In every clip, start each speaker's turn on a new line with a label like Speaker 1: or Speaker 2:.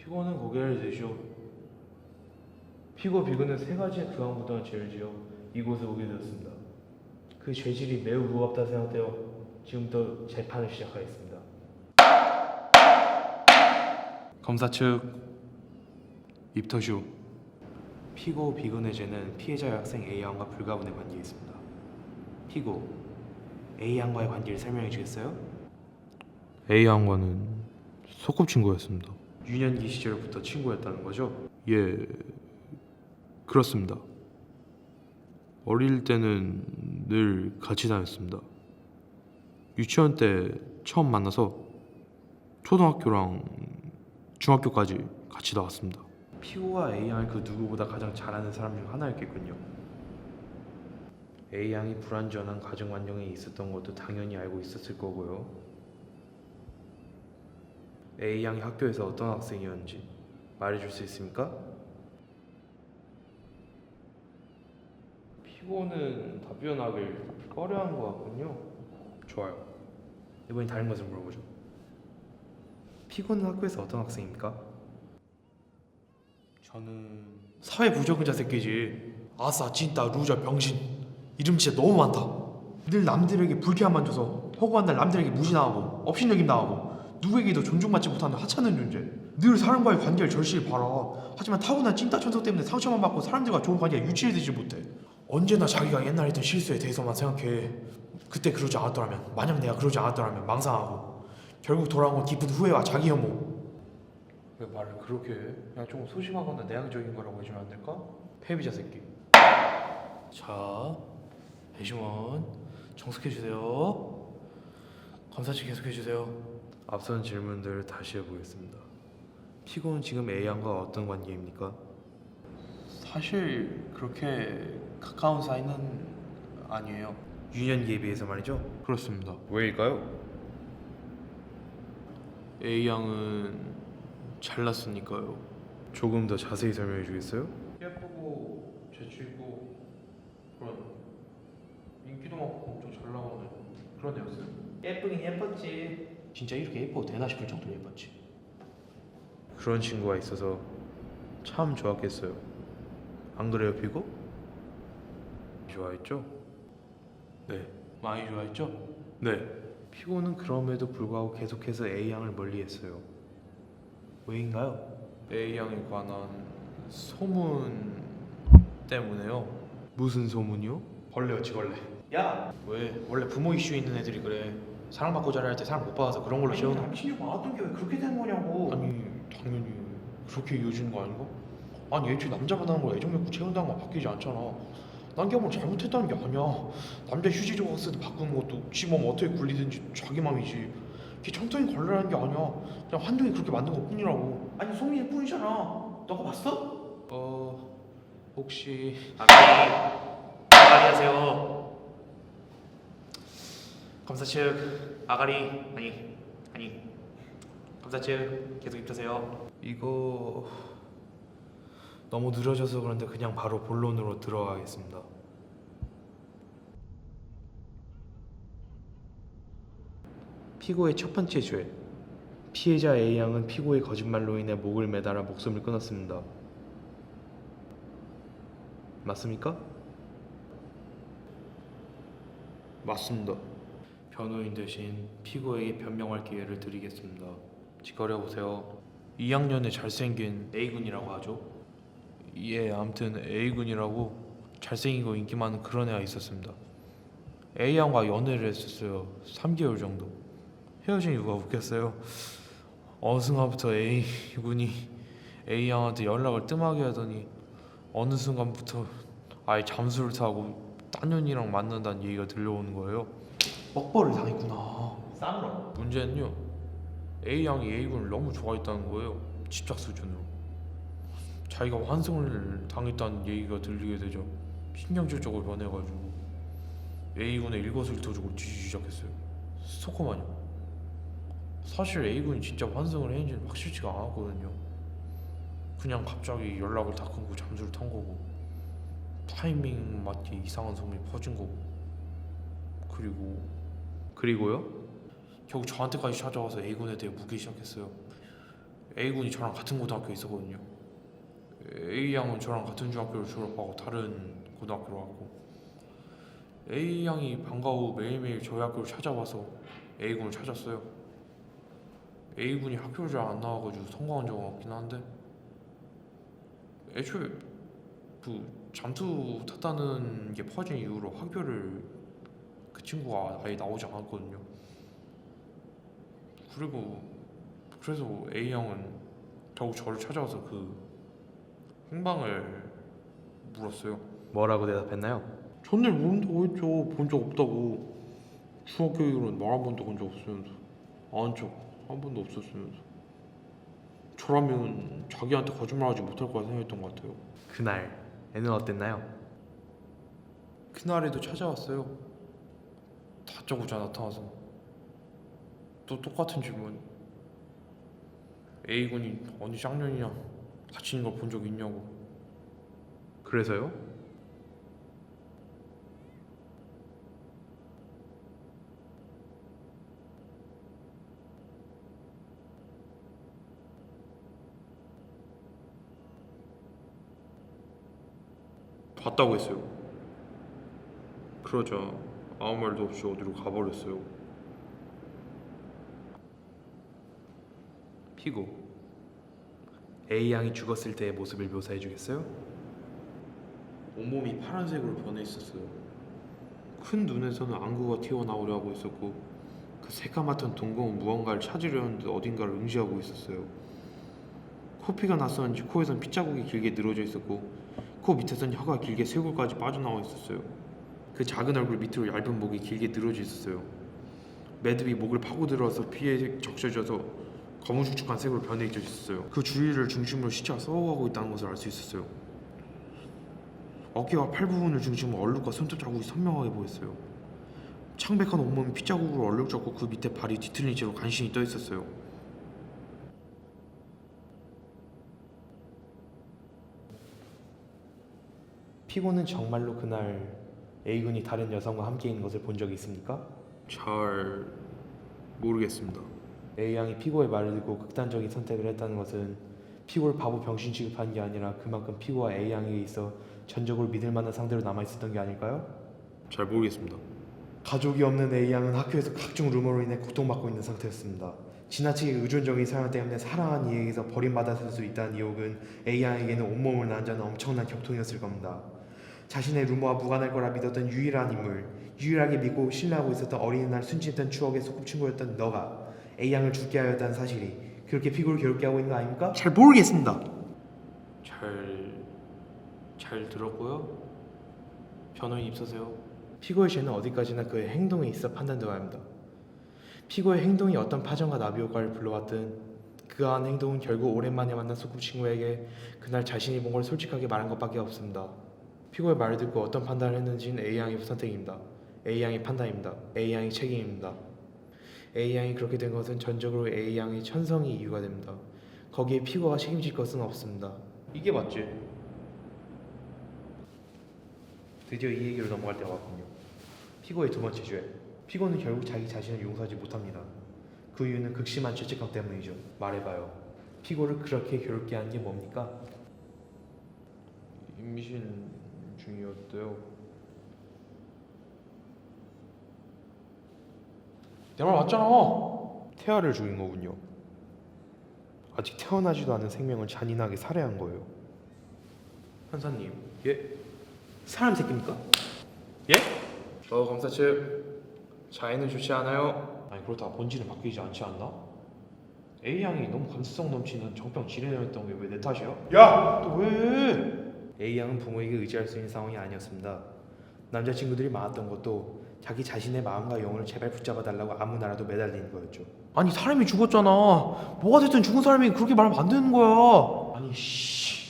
Speaker 1: 피고는 고개를 드시오. 피고 비고는 세 가지의 교황무당을 죄를 지어 이곳에 오게 되었습니다. 그 죄질이 매우 무겁다 생각되어 지금부터 재판을 시작하겠습니다. 검사 측 입터슈. 피고 비군의 죄는 피해자 학생 A양과 불가분의 관계에 있습니다. 피고 A양과의 관계를 설명해 주겠어요? A양과는 소꿉친구였습니다. 유년기 시절부터 친구였다는 거죠? 예, 그렇습니다. 어릴 때는 늘 같이 다녔습니다. 유치원 때 처음 만나서 초등학교랑 중학교까지 같이 나왔습니다. 피고가 A양을 그 누구보다 가장 잘 아는 사람 중 하나였겠군요. A양이 불완전한 가정 환경에 있었던 것도 당연히 알고 있었을 거고요. A양이 학교에서 어떤 학생이었는지 말해줄 수 있습니까? 피고는 답변하길 꺼려하는 것 같군요. 좋아요. 이번엔 다른 것을 물어보죠. 피고는 학교에서 어떤 학생입니까?
Speaker 2: 저는
Speaker 1: 사회 부적응자 새끼지.
Speaker 2: 아싸 찐따 루저 병신 이름 진짜 너무 많다. 늘 남들에게 불쾌함만 줘서 허구한 날 남들에게 무시당하고 업신여김 당하고 누구에게도 존중받지 못하는 하찮은 존재. 늘 사람과의 관계를 절실히 바라. 하지만 타고난 찐따 천성 때문에 상처만 받고 사람들과 좋은 관계가 유지되지 못해. 언제나 자기가 옛날에 했던 실수에 대해서만 생각해. 그때 그러지 않았더라면, 만약 내가 그러지 않았더라면 망상하고 결국 돌아온 건 깊은 후회와 자기 혐오.
Speaker 1: 왜 말을 그렇게 해? 그냥 좀 소심하거나 내향적인 거라고 해주면 안 될까? 패비자 새끼. 자, 배심원 정숙해주세요. 검사 측 계속해주세요. 앞선 질문들을 다시 해보겠습니다. 피고는 지금 A양과 어떤 관계입니까?
Speaker 2: 사실 그렇게 가까운 사이는 아니에요.
Speaker 1: 유년기에 비해서 말이죠?
Speaker 2: 그렇습니다.
Speaker 1: 왜일까요?
Speaker 2: A양은 잘났으니까요.
Speaker 1: 조금 더 자세히 설명해 주겠어요?
Speaker 2: 예쁘고 재치있고 그런 인기도 많고 엄청 잘 나가는 그런 애였어요.
Speaker 1: 예쁘긴 예뻤지.
Speaker 2: 진짜 이렇게 예뻐도 되나 싶을 정도로 예뻤지.
Speaker 1: 그런 친구가 있어서 참 좋았겠어요. 안 그래요, 피고? 좋아했죠?
Speaker 2: 네, 많이 좋아했죠?
Speaker 1: 네. 피고는 그럼에도 불구하고 계속해서 A양을 멀리했어요. 왜인가요?
Speaker 2: A양에 관한 소문 때문에요.
Speaker 1: 무슨 소문이요?
Speaker 2: 벌레였지 벌레.
Speaker 1: 야!
Speaker 2: 왜? 원래 부모 이슈 있는 애들이 그래. 사랑받고 자랄 때 사랑 못 받아서 그런 걸로 채우는.
Speaker 1: 남친이 많았던 게 왜 그렇게 된 거냐고.
Speaker 2: 아니 당연히 그렇게 이어지는 거 아닌가? 아니 애초에 남자 만나는 걸 애정욕구 채운다는 건 바뀌지 않잖아. 난 걔가 뭘 잘못했다는 게 아니야. 남자 휴지 조각 쓰듯 바꾸는 것도 지 몸 어떻게 굴리든지 자기 맘이지. 걔 청통이 걸레라는 게 아니야. 그냥 환경이 그렇게 만든 것 뿐이라고.
Speaker 1: 아니 소민일 뿐이잖아. 너가 봤어?
Speaker 2: 혹시
Speaker 1: 아가리 하세요. 검사 측 아가리 아니 검사 측 계속 입으세요. 이거 너무 느려져서 그런데 그냥 바로 본론으로 들어가겠습니다. 피고의 첫 번째 죄. 피해자 A양은 피고의 거짓말로 인해 목을 매달아 목숨을 끊었습니다. 맞습니까?
Speaker 2: 맞습니다.
Speaker 1: 변호인 대신 피고에게 변명할 기회를 드리겠습니다. 직거려 보세요.
Speaker 2: 2학년에 잘생긴
Speaker 1: A군이라고 하죠.
Speaker 2: 예 아무튼 A군이라고 잘생기고 인기 많은 그런 애가 있었습니다. A양과 연애를 했었어요. 3개월 정도. 헤어진 이유가 웃겼어요. 어느 순간부터 A군이 A양한테 연락을 뜸하게 하더니 어느 순간부터 아예 잠수를 타고 딴 년이랑 만난다는 얘기가 들려오는 거예요. 뻑벌을 당했구나.
Speaker 1: 쌈으로.
Speaker 2: 문제는요, A양이 A군을 너무 좋아했다는 거예요. 집착 수준으로. 자기가 환승을 당했다는 얘기가 들리게 되죠. 신경질적으로 변해가지고 A군의 일거수일투족을 뒤지기 시작했어요. 스토커 마냥. 사실 A군이 진짜 환승을 했는지는 확실치가 않았거든요. 그냥 갑자기 연락을 다 끊고 잠수를 탄 거고 타이밍 맞게 이상한 소문이 퍼진 거고
Speaker 1: 그리고요?
Speaker 2: 결국 저한테까지 찾아와서 A군에 대해 묻기 시작했어요. A군이 저랑 같은 고등학교에 있었거든요. A양은 저랑 같은 중학교를 졸업하고 다른 고등학교로 갔고, A양이 방과 후 매일매일 저희 학교를 찾아와서 A군을 찾았어요. A군이 학교를 잘 안 나와가지고 성공한 적은 없긴 한데, 애초에 잠수 탔다는 게 퍼진 이후로 학교를 그 친구가 아예 나오지 않았거든요. 그래서 A형은 결국 저를 찾아와서 그 행방을 물었어요.
Speaker 1: 뭐라고 대답했나요?
Speaker 2: 전날 모른다고 했죠. 본 적 없다고. 중학교 이후로는 말 한 번도 건 적 없으면서, 아는 척 한 번도 없었으면서. 저라면 자기한테 거짓말하지 못할 거라 생각했던 것 같아요.
Speaker 1: 그날 애는 어땠나요?
Speaker 2: 그날에도 찾아왔어요. 다짜고짜 나타나서 또 똑같은 질문. A군이 어느 쌍년이냐 같이 있는 걸 본 적 있냐고.
Speaker 1: 그래서요?
Speaker 2: 봤다고 했어요. 그러자 아무 말도 없이 어디로 가버렸어요.
Speaker 1: 피고 A양이 죽었을 때의 모습을 묘사해 주겠어요?
Speaker 2: 온몸이 파란색으로 변해 있었어요. 큰 눈에서는 안구가 튀어나오려 하고 있었고, 그 새까맣던 동공은 무언가를 찾으려는 듯 어딘가를 응시하고 있었어요. 코피가 났었는지 코에선 핏자국이 길게 늘어져 있었고, 코 밑에선 혀가 길게 쇄골까지 빠져나와 있었어요. 그 작은 얼굴 밑으로 얇은 목이 길게 늘어져 있었어요. 매듭이 목을 파고들어서 피에 적셔져서 거무죽죽한 색으로 변해 있었어요. 그 주위를 중심으로 시체가 썩어가고 있다는 것을 알 수 있었어요. 어깨와 팔 부분을 중심으로 얼룩과 손톱 자국이 선명하게 보였어요. 창백한 온몸이 핏자국으로 얼룩졌고, 그 밑에 발이 뒤틀린 채로 간신히 떠 있었어요.
Speaker 1: 피고는 정말로 그날 A군이 다른 여성과 함께 있는 것을 본 적이 있습니까?
Speaker 2: 잘 모르겠습니다.
Speaker 1: A양이 피고의 말을 듣고 극단적인 선택을 했다는 것은 피고를 바보 병신 취급한 게 아니라 그만큼 피고와 A양에게 있어 전적으로 믿을 만한 상대로 남아있었던 게 아닐까요?
Speaker 2: 잘 모르겠습니다.
Speaker 1: 가족이 없는 A양은 학교에서 각종 루머로 인해 고통받고 있는 상태였습니다. 지나치게 의존적인 사랑 때문에 사랑한 이에게서 버림받았을 수 있다는 유혹은 A양에게는 온몸을 난자는 엄청난 격통이었을 겁니다. 자신의 루머와 무관할 거라 믿었던 유일한 인물, 유일하게 믿고 신뢰하고 있었던 어린이날 순진했던 추억의 소꿉친구였던 너가 A양을 죽게 하였다는 사실이 그렇게 피고를 괴롭게 하고 있는 거 아닙니까?
Speaker 2: 잘 모르겠습니다. 잘 들었고요. 변호인 입서세요.
Speaker 1: 피고의 죄는 어디까지나 그의 행동에 있어 판단되어야 합니다. 피고의 행동이 어떤 파장과 나비 효과를 불러왔든 그러한 행동은 결국 오랜만에 만난 소꿉친구에게 그날 자신이 본 걸 솔직하게 말한 것밖에 없습니다. 피고의 말을 듣고 어떤 판단을 했는지는 A양의 선택입니다. A양의 판단입니다. A양의 책임입니다. A양이 그렇게 된 것은 전적으로 A양의 천성이 이유가 됩니다. 거기에 피고가 책임질 것은 없습니다.
Speaker 2: 이게 맞지?
Speaker 1: 드디어 이 얘기로 넘어갈 때가 왔군요. 피고의 두 번째 죄. 피고는 결국 자기 자신을 용서하지 못합니다. 그 이유는 극심한 죄책감 때문이죠. 말해봐요. 피고를 그렇게 괴롭게 하는 게 뭡니까?
Speaker 2: 임신 중이었대요. 내 말 맞잖아.
Speaker 1: 태아를 죽인 거군요. 아직 태어나지도 않은 생명을 잔인하게 살해한 거예요.
Speaker 2: 판사님.
Speaker 1: 예? 사람 새끼입니까?
Speaker 2: 예? 검사 측 자해는 좋지 않아요.
Speaker 1: 아니 그렇다고 본질은 바뀌지 않지 않나? A양이 너무 감수성 넘치는 정병 지뢰였던 게 왜 내 탓이야?
Speaker 2: 야! 또 왜?
Speaker 1: A양은 부모에게 의지할 수 있는 상황이 아니었습니다. 남자친구들이 많았던 것도 자기 자신의 마음과 영혼을 제발 붙잡아 달라고 아무 나라도 매달리는 거였죠.
Speaker 2: 아니 사람이 죽었잖아. 뭐가 됐든 죽은 사람이 그렇게 말하면 안 되는 거야.
Speaker 1: 아니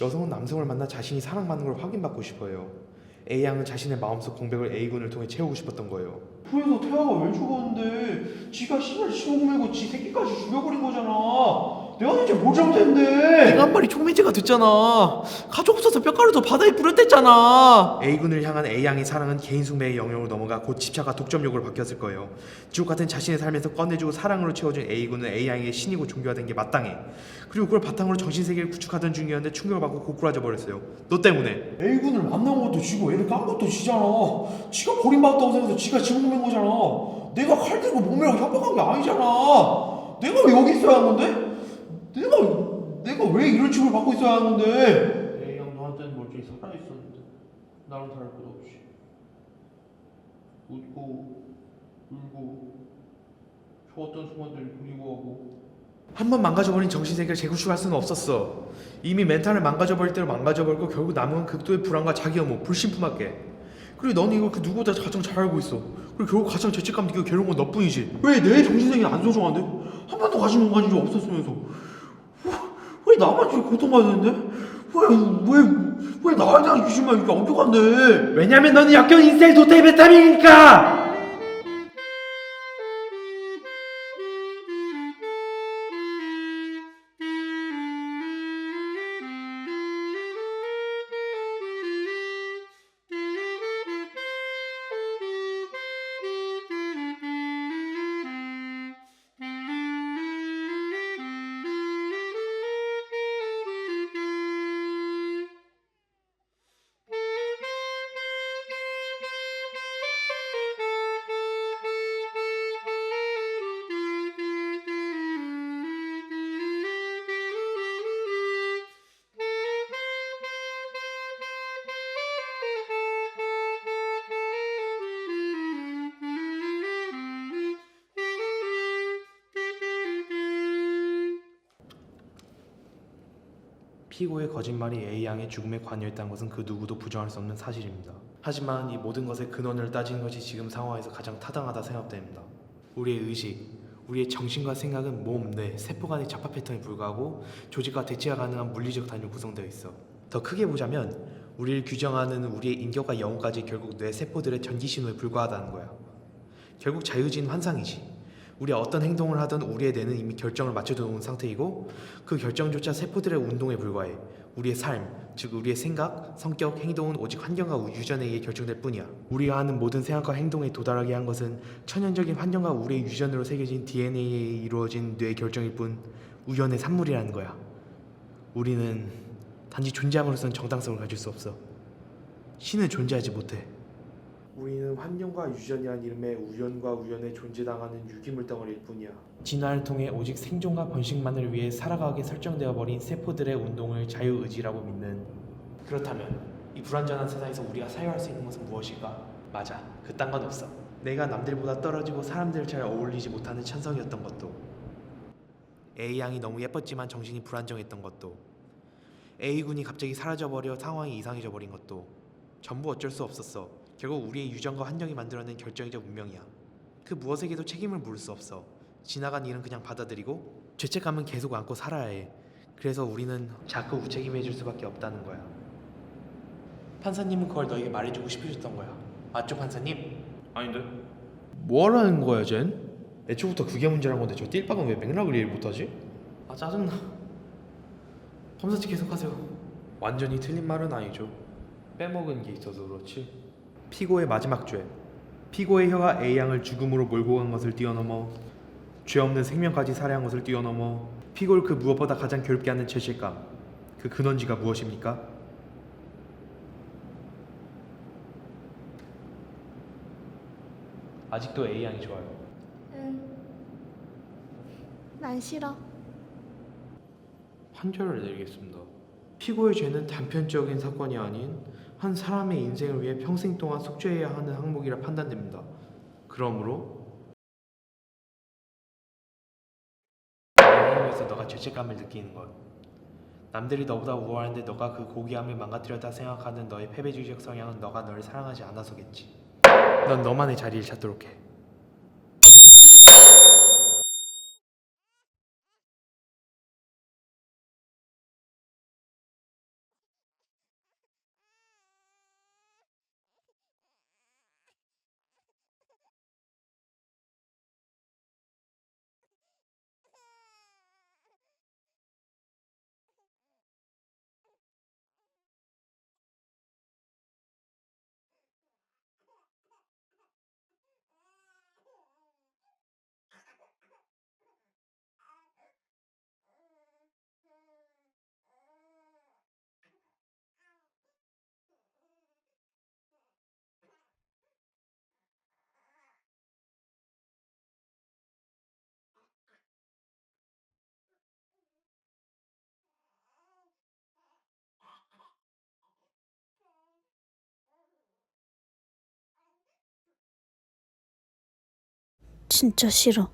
Speaker 1: 여성은 남성을 만나 자신이 사랑받는 걸 확인받고 싶어요. A양은 자신의 마음속 공백을 A군을 통해 채우고 싶었던 거예요.
Speaker 2: 그래서 태아가 왜 죽었는데? 지가 씨발 시험 말고 지 새끼까지 죽여버린 거잖아.
Speaker 3: 내가 대체 뭘 잘못했는데?
Speaker 1: 내가 한 말이 촉매제가 됐잖아. 가족 없어서 뼈가루도 바다에 뿌렸댔잖아.
Speaker 4: A군을 향한 A양의 사랑은 개인 숭배의 영역으로 넘어가 곧 집착과 독점욕으로 바뀌었을 거예요. 지옥 같은 자신의 삶에서 꺼내주고 사랑으로 채워준 A군은 A양에게 신이고 존귀화된 게 마땅해. 그리고 그걸 바탕으로 정신세계를 구축하던 중이었는데 충격을 받고 고꾸라져 버렸어요. 너 때문에.
Speaker 3: A군을 만난 것도 지고 애를 깐 것도 지잖아. 지가 버림받았다고 생각해서 지가 집어넣는 거잖아. 내가 칼 들고 몸이라고 협박한 게 아니잖아. 내가 왜 여기 있어야 하는데? 내가 왜 이런 취급을 받고 있어야 하는데?
Speaker 1: A양 너한테는 멀쩡히 살아있었는데 나랑 다를 것 없이 웃고 울고 좋았던 순간들 그리워하고.
Speaker 4: 한 번 망가져버린 정신세계를 재구축할 수는 없었어. 이미 멘탈을 망가져버릴 대로 망가져버리고 결국 남은 건 극도의 불안과 자기 혐오, 불신품밖에. 그리고 넌 이걸 그 누구보다 가장 잘 알고 있어. 그리고 결국 가장 죄책감 느끼고 괴로운 건 너뿐이지.
Speaker 3: 왜 내 정신세계는 안 소중한데? 한 번도 가진 공간이 좀 없었으면서 왜 나만 지금 고통받는데? 왜 나에 대한 유심만 이렇게 엄격한데?
Speaker 4: 왜냐면 너는 역겨운 인생 도태의 베타민이니까! 피고의 거짓말이 A양의 죽음에 관여했다는 것은 그 누구도 부정할 수 없는 사실입니다. 하지만 이 모든 것의 근원을 따지는 것이 지금 상황에서 가장 타당하다 생각됩니다. 우리의 의식, 우리의 정신과 생각은 몸, 뇌, 세포 간의 잡화 패턴에 불과하고 조직과 대체가 가능한 물리적 단위로 구성되어 있어. 더 크게 보자면 우리를 규정하는 우리의 인격과 영혼까지 결국 뇌 세포들의 전기 신호에 불과하다는 거야. 결국 자유주의는 환상이지. 우리가 어떤 행동을 하든 우리의 뇌는 이미 결정을 맞춰두는 상태이고 그 결정조차 세포들의 운동에 불과해. 우리의 삶, 즉 우리의 생각, 성격, 행동은 오직 환경과 유전에 의해 결정될 뿐이야. 우리가 하는 모든 생각과 행동에 도달하게 한 것은 천연적인 환경과 우리의 유전으로 새겨진 DNA에 이루어진 뇌 결정일 뿐 우연의 산물이라는 거야. 우리는 단지 존재함으로서는 정당성을 가질 수 없어. 신은 존재하지 못해. 우리는 환경과 유전이란 이름의 우연과 우연에 존재당하는 유기물 덩어리일 뿐이야. 진화를 통해 오직 생존과 번식만을 위해 살아가게 설정되어 버린 세포들의 운동을 자유의지라고 믿는. 그렇다면 이 불완전한 세상에서 우리가 사유할 수 있는 것은 무엇일까? 맞아, 그딴 건 없어. 내가 남들보다 떨어지고 사람들 잘 어울리지 못하는 천성이었던 것도, A양이 너무 예뻤지만 정신이 불안정했던 것도, A군이 갑자기 사라져버려 상황이 이상해져 버린 것도 전부 어쩔 수 없었어. 결국 우리의 유전과 환경이 만들어낸 결정이자 운명이야. 그 무엇에게도 책임을 물을 수 없어. 지나간 일은 그냥 받아들이고 죄책감은 계속 안고 살아야 해. 그래서 우리는 자꾸 무책임해질 수밖에 없다는 거야. 판사님은 그걸 너에게 말해주고 싶으셨던 거야. 맞죠, 판사님?
Speaker 2: 아닌데?
Speaker 4: 뭐하라는 거야, 쟨? 애초부터 그게 문제란 건데 저 띨빵은 왜 맥락을 이해 못하지?
Speaker 1: 아 짜증나. 검사직 계속하세요.
Speaker 4: 완전히 틀린 말은 아니죠. 빼먹은 게 있어서 그렇지. 피고의 마지막 죄. 피고의 혀가 A양을 죽음으로 몰고 간 것을 뛰어넘어 죄 없는 생명까지 살해한 것을 뛰어넘어 피고를 그 무엇보다 가장 괴롭게 하는 죄책감. 그 근원지가 무엇입니까?
Speaker 1: 아직도 A양이 좋아요.
Speaker 5: 난 싫어.
Speaker 4: 판결을 내리겠습니다. 피고의 죄는 단편적인 사건이 아닌 한 사람의 인생을 위해 평생 동안 속죄해야 하는 항목이라 판단됩니다. 그러므로 너를 위해서 너가 죄책감을 느끼는 것, 남들이 너보다 우월한데 너가 그 고귀함을 망가뜨렸다 생각하는 너의 패배주의적 성향은 너가 너를 사랑하지 않아서겠지. 넌 너만의 자리를 찾도록 해.
Speaker 5: 진짜 싫어.